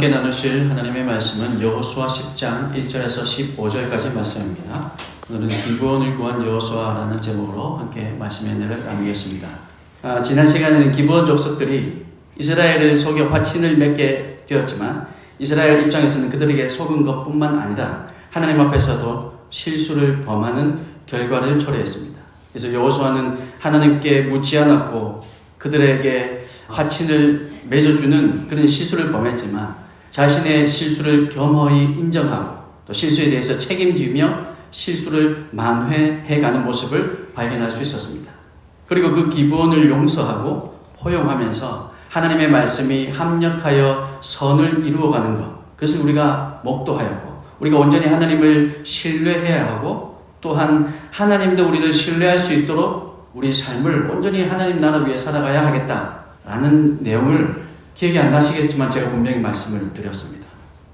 함께 나누실 하나님의 말씀은 여호수아 10장 1절에서 15절까지 말씀입니다. 오늘은 기브온을 구한 여호수아라는 제목으로 함께 말씀의 은혜를 나누겠습니다. 지난 시간에는 기브온 족속들이 이스라엘을 속여 화친을 맺게 되었지만 이스라엘 입장에서는 그들에게 속은 것뿐만 아니라 하나님 앞에서도 실수를 범하는 결과를 초래했습니다. 그래서 여호수아는 하나님께 묻지 않았고 그들에게 화친을 맺어주는 그런 실수를 범했지만 자신의 실수를 겸허히 인정하고 또 실수에 대해서 책임지며 실수를 만회해가는 모습을 발견할 수 있었습니다. 그리고 그 기브온을 용서하고 포용하면서 하나님의 말씀이 합력하여 선을 이루어가는 것, 그것을 우리가 목도하였고 우리가 온전히 하나님을 신뢰해야 하고 또한 하나님도 우리를 신뢰할 수 있도록 우리 삶을 온전히 하나님 나라 위해 살아가야 하겠다라는 내용을 기억이 안 나시겠지만 제가 분명히 말씀을 드렸습니다.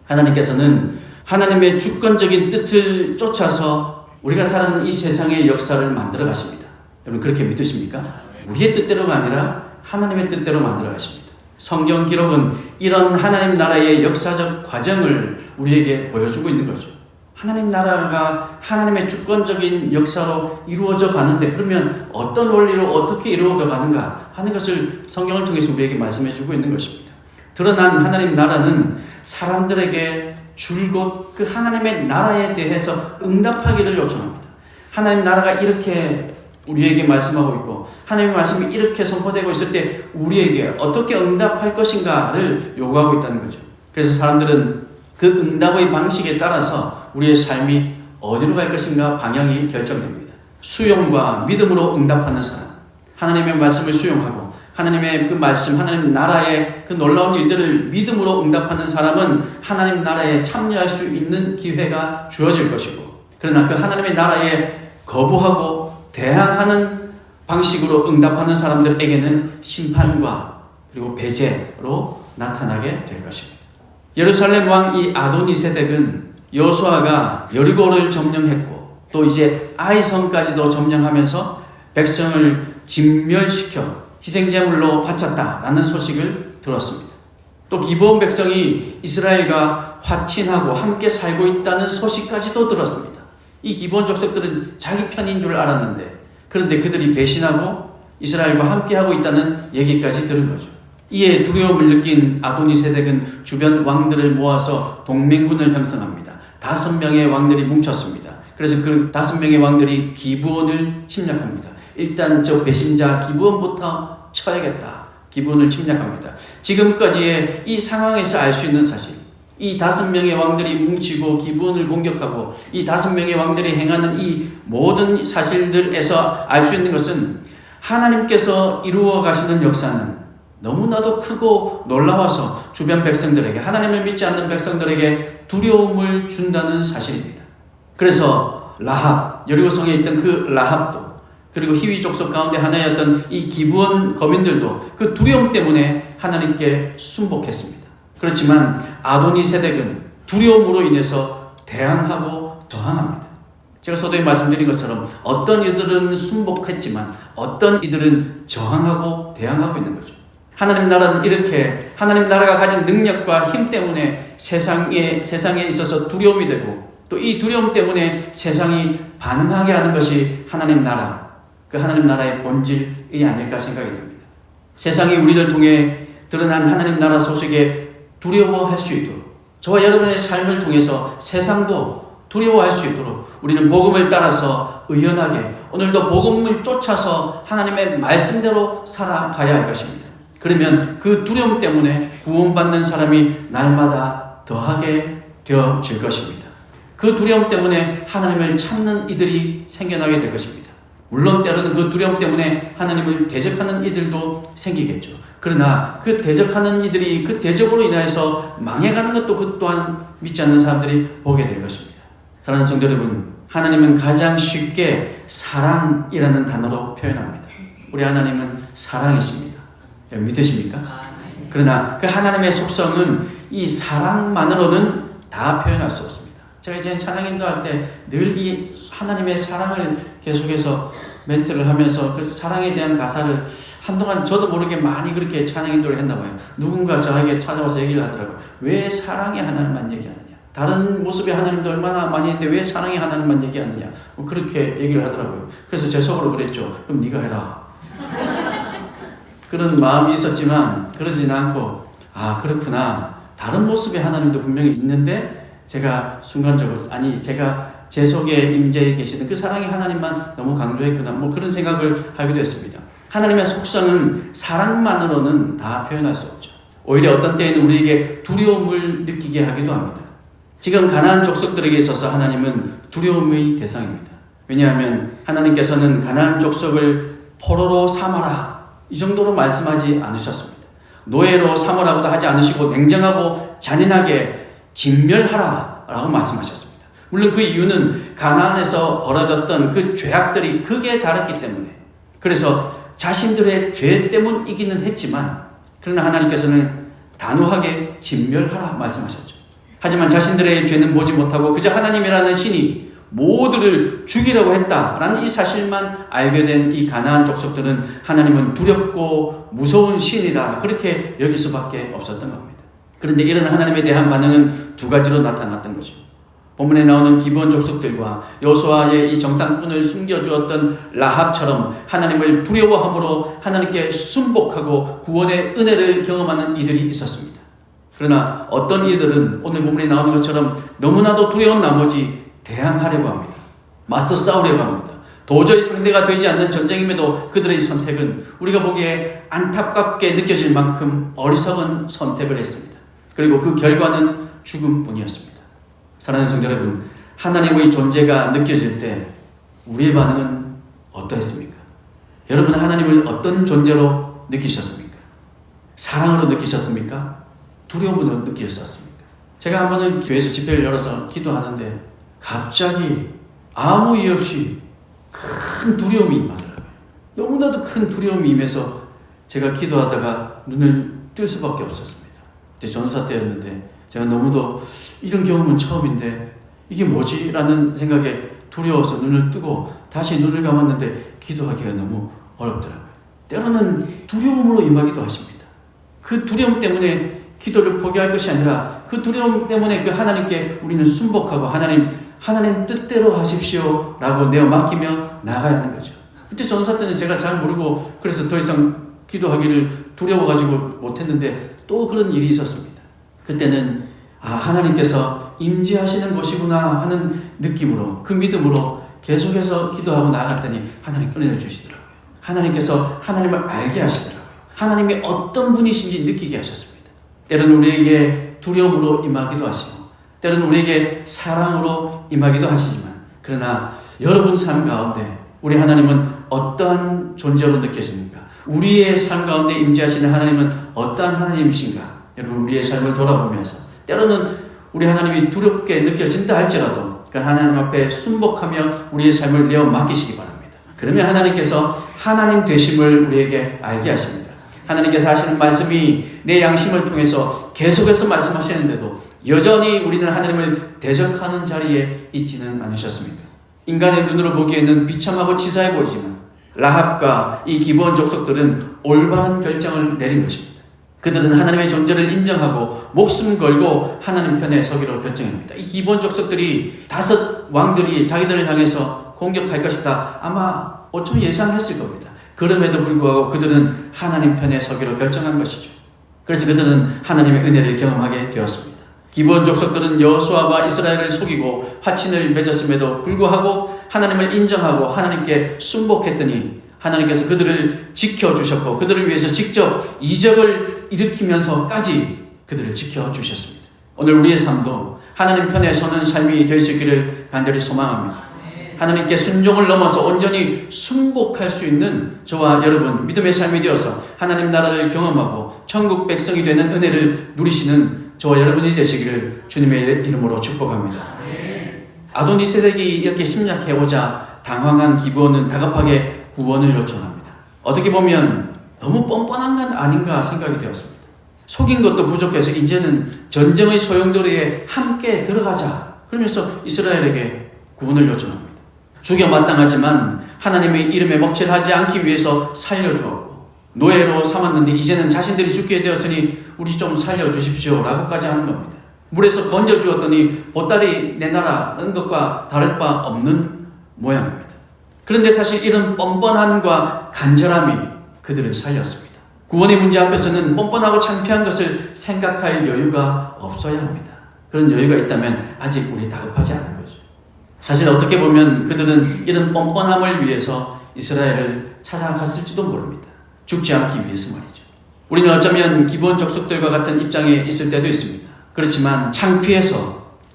하나님께서는 하나님의 주권적인 뜻을 쫓아서 우리가 사는 이 세상의 역사를 만들어 가십니다. 여러분 그렇게 믿으십니까? 우리의 뜻대로가 아니라 하나님의 뜻대로 만들어 가십니다. 성경 기록은 이런 하나님 나라의 역사적 과정을 우리에게 보여주고 있는 거죠. 하나님 나라가 하나님의 주권적인 역사로 이루어져 가는데 그러면 어떤 원리로 어떻게 이루어져 가는가 하는 것을 성경을 통해서 우리에게 말씀해 주고 있는 것입니다. 드러난 하나님 나라는 사람들에게 줄곧 그 하나님의 나라에 대해서 응답하기를 요청합니다. 하나님 나라가 이렇게 우리에게 말씀하고 있고 하나님의 말씀이 이렇게 선포되고 있을 때 우리에게 어떻게 응답할 것인가를 요구하고 있다는 거죠. 그래서 사람들은 그 응답의 방식에 따라서 우리의 삶이 어디로 갈 것인가 방향이 결정됩니다. 수용과 믿음으로 응답하는 사람, 하나님의 말씀을 수용하고 하나님의 그 말씀, 하나님 나라의 그 놀라운 일들을 믿음으로 응답하는 사람은 하나님 나라에 참여할 수 있는 기회가 주어질 것이고 그러나 그 하나님의 나라에 거부하고 대항하는 방식으로 응답하는 사람들에게는 심판과 그리고 배제로 나타나게 될 것입니다. 예루살렘 왕 이 아도니세덱은 여호수아가 여리고를 점령했고 또 이제 아이성까지도 점령하면서 백성을 진멸시켜 희생제물로 바쳤다라는 소식을 들었습니다. 또 기브온 백성이 이스라엘과 화친하고 함께 살고 있다는 소식까지도 들었습니다. 이 기브온 족속들은 자기 편인 줄 알았는데 그런데 그들이 배신하고 이스라엘과 함께하고 있다는 얘기까지 들은 거죠. 이에 두려움을 느낀 아도니세덱은 주변 왕들을 모아서 동맹군을 형성합니다. 5명의 왕들이 뭉쳤습니다. 그래서 그 5명의 왕들이 기브온을 침략합니다. 일단 저 배신자 기브온부터 쳐야겠다. 기브온을 침략합니다. 지금까지의 이 상황에서 알 수 있는 사실, 이 5명의 왕들이 뭉치고 기브온을 공격하고 이 5명의 왕들이 행하는 이 모든 사실들에서 알 수 있는 것은 하나님께서 이루어 가시는 역사는 너무나도 크고 놀라워서 주변 백성들에게 하나님을 믿지 않는 백성들에게 두려움을 준다는 사실입니다. 그래서 라합, 여리고성에 있던 그 라합도 그리고 히위 족속 가운데 하나였던 이 기브온 거민들도 그 두려움 때문에 하나님께 순복했습니다. 그렇지만 아도니세덱은 두려움으로 인해서 대항하고 저항합니다. 제가 서두에 말씀드린 것처럼 어떤 이들은 순복했지만 어떤 이들은 저항하고 대항하고 있는 거죠. 하나님 나라는 이렇게 하나님 나라가 가진 능력과 힘 때문에 세상에 있어서 두려움이 되고 또 이 두려움 때문에 세상이 반응하게 하는 것이 하나님 나라, 그 하나님 나라의 본질이 아닐까 생각이 듭니다. 세상이 우리를 통해 드러난 하나님 나라 소식에 두려워할 수 있도록 저와 여러분의 삶을 통해서 세상도 두려워할 수 있도록 우리는 복음을 따라서 의연하게 오늘도 복음을 쫓아서 하나님의 말씀대로 살아가야 할 것입니다. 그러면 그 두려움 때문에 구원받는 사람이 날마다 더하게 되어질 것입니다. 그 두려움 때문에 하나님을 찾는 이들이 생겨나게 될 것입니다. 물론 때로는 그 두려움 때문에 하나님을 대적하는 이들도 생기겠죠. 그러나 그 대적하는 이들이 그 대적으로 인해서 망해가는 것도 그 또한 믿지 않는 사람들이 보게 될 것입니다. 사랑하는 성도 여러분, 하나님은 가장 쉽게 사랑이라는 단어로 표현합니다. 우리 하나님은 사랑이십니다. 믿으십니까? 그러나 그 하나님의 속성은 이 사랑만으로는 다 표현할 수 없습니다. 제가 이제 찬양인도 할 때 늘 이 하나님의 사랑을 계속해서 멘트를 하면서 그 사랑에 대한 가사를 한동안 저도 모르게 많이 그렇게 찬양 인도를 했나 봐요. 누군가 저에게 찾아와서 얘기를 하더라고요. 왜 사랑의 하나님만 얘기하느냐? 다른 모습의 하나님도 얼마나 많이 있는데 왜 사랑의 하나님만 얘기하느냐? 그렇게 얘기를 하더라고요. 그래서 제 속으로 그랬죠. 그럼 네가 해라. 그런 마음이 있었지만 그러지는 않고 그렇구나. 다른 모습의 하나님도 분명히 있는데 제가 순간적으로 제가 제 속에 임재해 계시는 그 사랑의 하나님만 너무 강조했구나. 그런 생각을 하기도 했습니다. 하나님의 속성은 사랑만으로는 다 표현할 수 없죠. 오히려 어떤 때에는 우리에게 두려움을 느끼게 하기도 합니다. 지금 가나안 족속들에게 있어서 하나님은 두려움의 대상입니다. 왜냐하면 하나님께서는 가나안 족속을 포로로 삼아라 이 정도로 말씀하지 않으셨습니다. 노예로 삼으라고도 하지 않으시고 냉정하고 잔인하게 진멸하라 라고 말씀하셨습니다. 물론 그 이유는 가나안에서 벌어졌던 그 죄악들이 극에 달했기 때문에, 그래서 자신들의 죄 때문이기는 했지만 그러나 하나님께서는 단호하게 진멸하라 말씀하셨죠. 하지만 자신들의 죄는 보지 못하고 그저 하나님이라는 신이 모두를 죽이려고 했다라는 이 사실만 알게 된 이 가나안 족속들은 하나님은 두렵고 무서운 신이다 그렇게 여길 수밖에 없었던 겁니다. 그런데 이런 하나님에 대한 반응은 두 가지로 나타났던 거죠. 본문에 나오는 기브온 족속들과 여호수아의 이 정탐꾼을 숨겨주었던 라합처럼 하나님을 두려워함으로 하나님께 순복하고 구원의 은혜를 경험하는 이들이 있었습니다. 그러나 어떤 이들은 오늘 본문에 나오는 것처럼 너무나도 두려운 나머지 대항하려고 합니다. 맞서 싸우려고 합니다. 도저히 상대가 되지 않는 전쟁임에도 그들의 선택은 우리가 보기에 안타깝게 느껴질 만큼 어리석은 선택을 했습니다. 그리고 그 결과는 죽음뿐이었습니다. 사랑하는 성도 여러분, 하나님의 존재가 느껴질 때 우리의 반응은 어떠했습니까? 여러분은 하나님을 어떤 존재로 느끼셨습니까? 사랑으로 느끼셨습니까? 두려움으로 느끼셨습니까? 제가 한 번은 교회에서 집회를 열어서 기도하는데 갑자기 아무 이유 없이 큰 두려움이 임하더라고요. 너무나도 큰 두려움이 임해서 제가 기도하다가 눈을 뜰 수밖에 없었습니다. 그때 전사 때였는데 제가 너무도 이런 경험은 처음인데 이게 뭐지? 라는 생각에 두려워서 눈을 뜨고 다시 눈을 감았는데 기도하기가 너무 어렵더라고요. 때로는 두려움으로 임하기도 하십니다. 그 두려움 때문에 기도를 포기할 것이 아니라 그 두려움 때문에 그 하나님께 우리는 순복하고 하나님 뜻대로 하십시오 라고 내어 맡기며 나가야 하는 거죠. 그때 전사 때는 제가 잘 모르고 그래서 더 이상 기도하기를 두려워가지고 못했는데 또 그런 일이 있었습니다. 그때는 하나님께서 임재하시는 곳이구나 하는 느낌으로 그 믿음으로 계속해서 기도하고 나아갔더니 하나님 은혜를 주시더라고요. 하나님께서 하나님을 알게 하시더라고요. 하나님이 어떤 분이신지 느끼게 하셨습니다. 때로는 우리에게 두려움으로 임하기도 하시고 때로는 우리에게 사랑으로 임하기도 하시지만 그러나 여러분 삶 가운데 우리 하나님은 어떠한 존재로 느껴집니까? 우리의 삶 가운데 임재하시는 하나님은 어떠한 하나님이신가? 여러분 우리의 삶을 돌아보면서 때로는 우리 하나님이 두렵게 느껴진다 할지라도 그 하나님 앞에 순복하며 우리의 삶을 내어 맡기시기 바랍니다. 그러면 하나님께서 하나님 되심을 우리에게 알게 하십니다. 하나님께서 하시는 말씀이 내 양심을 통해서 계속해서 말씀하시는데도 여전히 우리는 하나님을 대적하는 자리에 있지는 않으셨습니다. 인간의 눈으로 보기에는 비참하고 치사해 보이지만 라합과 이 기브온 족속들은 올바른 결정을 내린 것입니다. 그들은 하나님의 존재를 인정하고 목숨 걸고 하나님 편에 서기로 결정합니다. 이 기브온 족속들이 5 왕들이 자기들을 향해서 공격할 것이다 아마 어쩌면 예상했을 겁니다. 그럼에도 불구하고 그들은 하나님 편에 서기로 결정한 것이죠. 그래서 그들은 하나님의 은혜를 경험하게 되었습니다. 기브온 족속들은 여호수아와 이스라엘을 속이고 화친을 맺었음에도 불구하고 하나님을 인정하고 하나님께 순복했더니 하나님께서 그들을 지켜주셨고 그들을 위해서 직접 이적을 일으키면서까지 그들을 지켜주셨습니다. 오늘 우리의 삶도 하나님 편에 서는 삶이 될 수 있기를 간절히 소망합니다. 하나님께 순종을 넘어서 온전히 순복할 수 있는 저와 여러분 믿음의 삶이 되어서 하나님 나라를 경험하고 천국 백성이 되는 은혜를 누리시는 저와 여러분이 되시기를 주님의 이름으로 축복합니다. 아도니세덱이 이렇게 심략해오자 당황한 기브온은 다급하게 구원을 요청합니다. 어떻게 보면 너무 뻔뻔한 건 아닌가 생각이 되었습니다. 속인 것도 부족해서 이제는 전쟁의 소용돌이에 함께 들어가자 그러면서 이스라엘에게 구원을 요청합니다. 죽여 마땅하지만 하나님의 이름에 먹칠하지 않기 위해서 살려주었고 노예로 삼았는데 이제는 자신들이 죽게 되었으니 우리 좀 살려주십시오 라고까지 하는 겁니다. 물에서 건져 주었더니 보따리 내놔라는 것과 다를 바 없는 모양입니다. 그런데 사실 이런 뻔뻔함과 간절함이 그들을 살렸습니다. 구원의 문제 앞에서는 뻔뻔하고 창피한 것을 생각할 여유가 없어야 합니다. 그런 여유가 있다면 아직 우리 다급하지 않은 거죠. 사실 어떻게 보면 그들은 이런 뻔뻔함을 위해서 이스라엘을 찾아갔을지도 모릅니다. 죽지 않기 위해서 말이죠. 우리는 어쩌면 기본 족속들과 같은 입장에 있을 때도 있습니다. 그렇지만 창피해서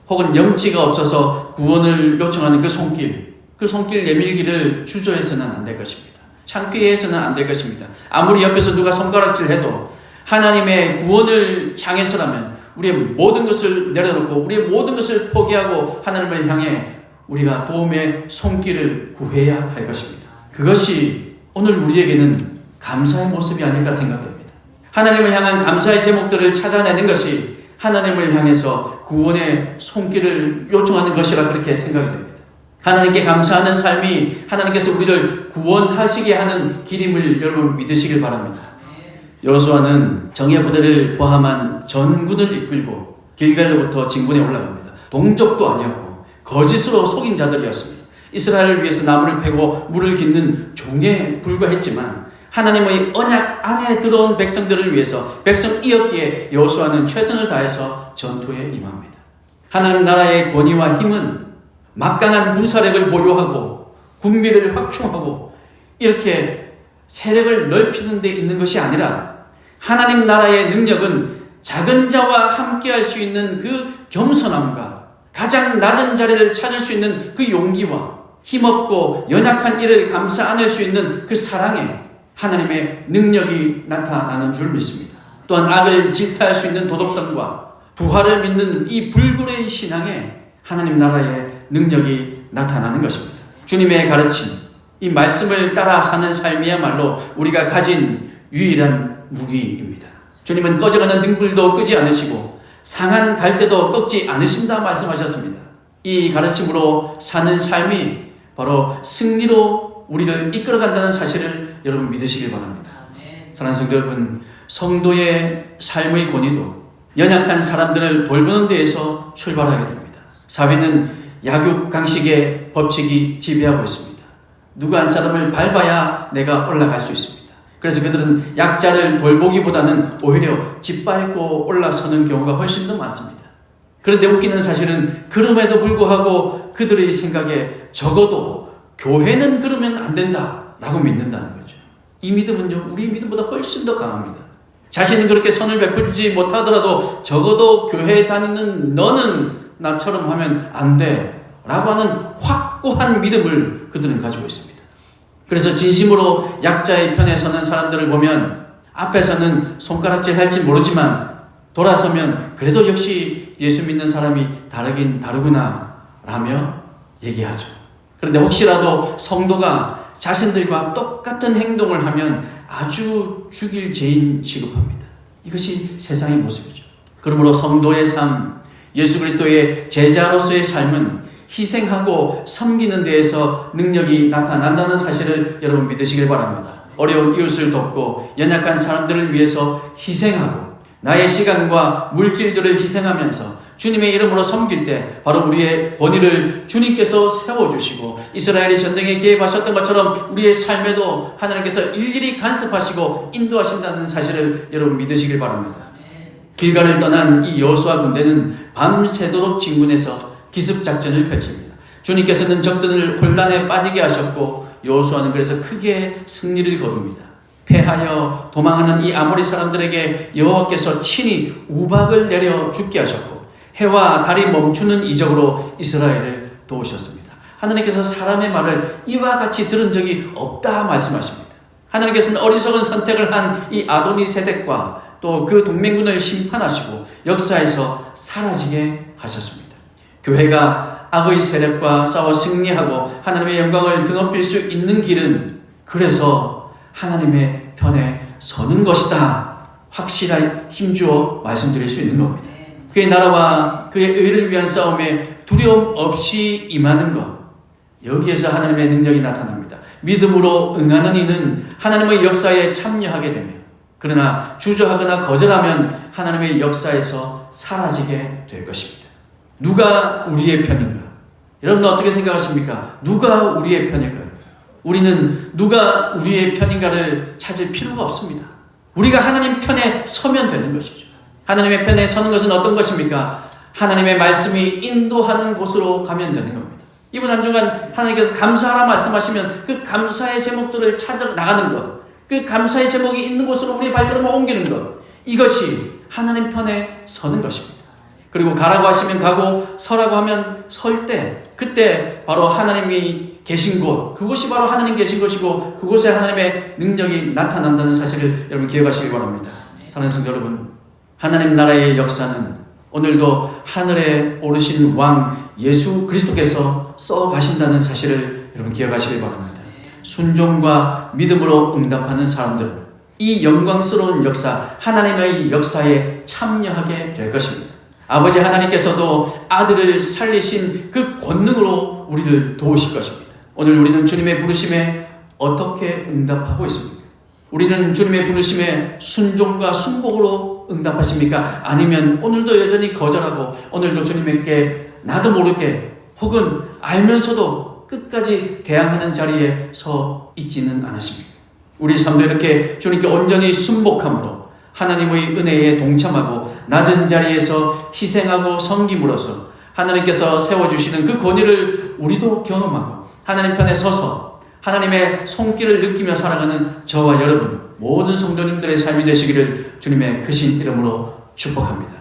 혹은 염치가 없어서 구원을 요청하는 그 손길 내밀기를 주저해서는 안 될 것입니다. 창피해서는 안 될 것입니다. 아무리 옆에서 누가 손가락질해도 하나님의 구원을 향해서라면 우리의 모든 것을 내려놓고 우리의 모든 것을 포기하고 하나님을 향해 우리가 도움의 손길을 구해야 할 것입니다. 그것이 오늘 우리에게는 감사의 모습이 아닐까 생각됩니다. 하나님을 향한 감사의 제목들을 찾아내는 것이 하나님을 향해서 구원의 손길을 요청하는 것이라 그렇게 생각이 됩니다. 하나님께 감사하는 삶이 하나님께서 우리를 구원하시게 하는 길임을 여러분 믿으시길 바랍니다. 여호수아는 정예 부대를 포함한 전군을 이끌고 길갈로부터 진군에 올라갑니다. 동족도 아니었고 거짓으로 속인 자들이었습니다. 이스라엘을 위해서 나무를 패고 물을 깃는 종에 불과했지만 하나님의 언약 안에 들어온 백성들을 위해서 백성이었기에 여호수아는 최선을 다해서 전투에 임합니다. 하나님 나라의 권위와 힘은 막강한 군사력을 보유하고 군비를 확충하고 이렇게 세력을 넓히는 데 있는 것이 아니라 하나님 나라의 능력은 작은 자와 함께할 수 있는 그 겸손함과 가장 낮은 자리를 찾을 수 있는 그 용기와 힘없고 연약한 이를 감싸 안을 수 있는 그 사랑에 하나님의 능력이 나타나는 줄 믿습니다. 또한 악을 질타할 수 있는 도덕성과 부활을 믿는 이 불굴의 신앙에 하나님 나라의 능력이 나타나는 것입니다. 주님의 가르침, 이 말씀을 따라 사는 삶이야말로 우리가 가진 유일한 무기입니다. 주님은 꺼져가는 등불도 끄지 않으시고 상한 갈대도 꺾지 않으신다 말씀하셨습니다. 이 가르침으로 사는 삶이 바로 승리로 우리를 이끌어간다는 사실을 여러분 믿으시길 바랍니다. 사랑하는 성도 여러분, 성도의 삶의 권위도 연약한 사람들을 돌보는 데에서 출발하게 됩니다. 사회는 약육강식의 법칙이 지배하고 있습니다. 누구 한 사람을 밟아야 내가 올라갈 수 있습니다. 그래서 그들은 약자를 돌보기보다는 오히려 짓밟고 올라서는 경우가 훨씬 더 많습니다. 그런데 웃기는 사실은 그럼에도 불구하고 그들의 생각에 적어도 교회는 그러면 안 된다라고 믿는다는 거죠. 이 믿음은요, 우리 믿음보다 훨씬 더 강합니다. 자신은 그렇게 선을 베풀지 못하더라도 적어도 교회에 다니는 너는 나처럼 하면 안 돼 라고 하는 확고한 믿음을 그들은 가지고 있습니다. 그래서 진심으로 약자의 편에 서는 사람들을 보면 앞에서는 손가락질 할지 모르지만 돌아서면 그래도 역시 예수 믿는 사람이 다르긴 다르구나 라며 얘기하죠. 그런데 혹시라도 성도가 자신들과 똑같은 행동을 하면 아주 죽일 죄인 취급합니다. 이것이 세상의 모습이죠. 그러므로 성도의 삶, 예수 그리스도의 제자로서의 삶은 희생하고 섬기는 데에서 능력이 나타난다는 사실을 여러분 믿으시길 바랍니다. 어려운 이웃을 돕고 연약한 사람들을 위해서 희생하고 나의 시간과 물질들을 희생하면서 주님의 이름으로 섬길 때 바로 우리의 권위를 주님께서 세워주시고 이스라엘이 전쟁에 개입하셨던 것처럼 우리의 삶에도 하나님께서 일일이 간섭하시고 인도하신다는 사실을 여러분 믿으시길 바랍니다. 길갈을 떠난 이 여호수아 군대는 밤새도록 진군해서 기습작전을 펼칩니다. 주님께서는 적들을 혼란에 빠지게 하셨고 여호수아는 그래서 크게 승리를 거둡니다. 패하여 도망하는 이 아모리 사람들에게 여호와께서 친히 우박을 내려 죽게 하셨고 해와 달이 멈추는 이적으로 이스라엘을 도우셨습니다. 하나님께서 사람의 말을 이와 같이 들은 적이 없다 말씀하십니다. 하나님께서는 어리석은 선택을 한 이 아도니 세덱과 또 그 동맹군을 심판하시고 역사에서 사라지게 하셨습니다. 교회가 악의 세력과 싸워 승리하고 하나님의 영광을 드높일 수 있는 길은 그래서 하나님의 편에 서는 것이다. 확실하게 힘주어 말씀드릴 수 있는 겁니다. 그의 나라와 그의 의를 위한 싸움에 두려움 없이 임하는 것, 여기에서 하나님의 능력이 나타납니다. 믿음으로 응하는 이는 하나님의 역사에 참여하게 되며 그러나 주저하거나 거절하면 하나님의 역사에서 사라지게 될 것입니다. 누가 우리의 편인가? 여러분 어떻게 생각하십니까? 누가 우리의 편일까요? 우리는 누가 우리의 편인가를 찾을 필요가 없습니다. 우리가 하나님 편에 서면 되는 것이죠. 하나님의 편에 서는 것은 어떤 것입니까? 하나님의 말씀이 인도하는 곳으로 가면 되는 겁니다. 이번 한 주간 하나님께서 감사하라 말씀하시면 그 감사의 제목들을 찾아 나가는 것, 그 감사의 제목이 있는 곳으로 우리의 발걸음을 옮기는 것, 이것이 하나님 편에 서는 것입니다. 그리고 가라고 하시면 가고 서라고 하면 설 때, 그때 바로 하나님이 계신 곳, 그곳이 바로 하나님 계신 곳이고 그곳에 하나님의 능력이 나타난다는 사실을 여러분 기억하시기 바랍니다. 사랑하는 성도 여러분, 하나님 나라의 역사는 오늘도 하늘에 오르신 왕 예수 그리스도께서 써 가신다는 사실을 여러분 기억하시기 바랍니다. 순종과 믿음으로 응답하는 사람들은 이 영광스러운 역사, 하나님의 역사에 참여하게 될 것입니다. 아버지 하나님께서도 아들을 살리신 그 권능으로 우리를 도우실 것입니다. 오늘 우리는 주님의 부르심에 어떻게 응답하고 있습니까? 우리는 주님의 부르심에 순종과 순복으로 응답하십니까? 아니면 오늘도 여전히 거절하고 오늘도 주님께 나도 모르게 혹은 알면서도 끝까지 대항하는 자리에 서 있지는 않으십니까? 우리 삶도 이렇게 주님께 온전히 순복함으로 하나님의 은혜에 동참하고 낮은 자리에서 희생하고 섬김으로써 하나님께서 세워주시는 그 권위를 우리도 경험하고 하나님 편에 서서 하나님의 손길을 느끼며 살아가는 저와 여러분 모든 성도님들의 삶이 되시기를 주님의 크신 이름으로 축복합니다.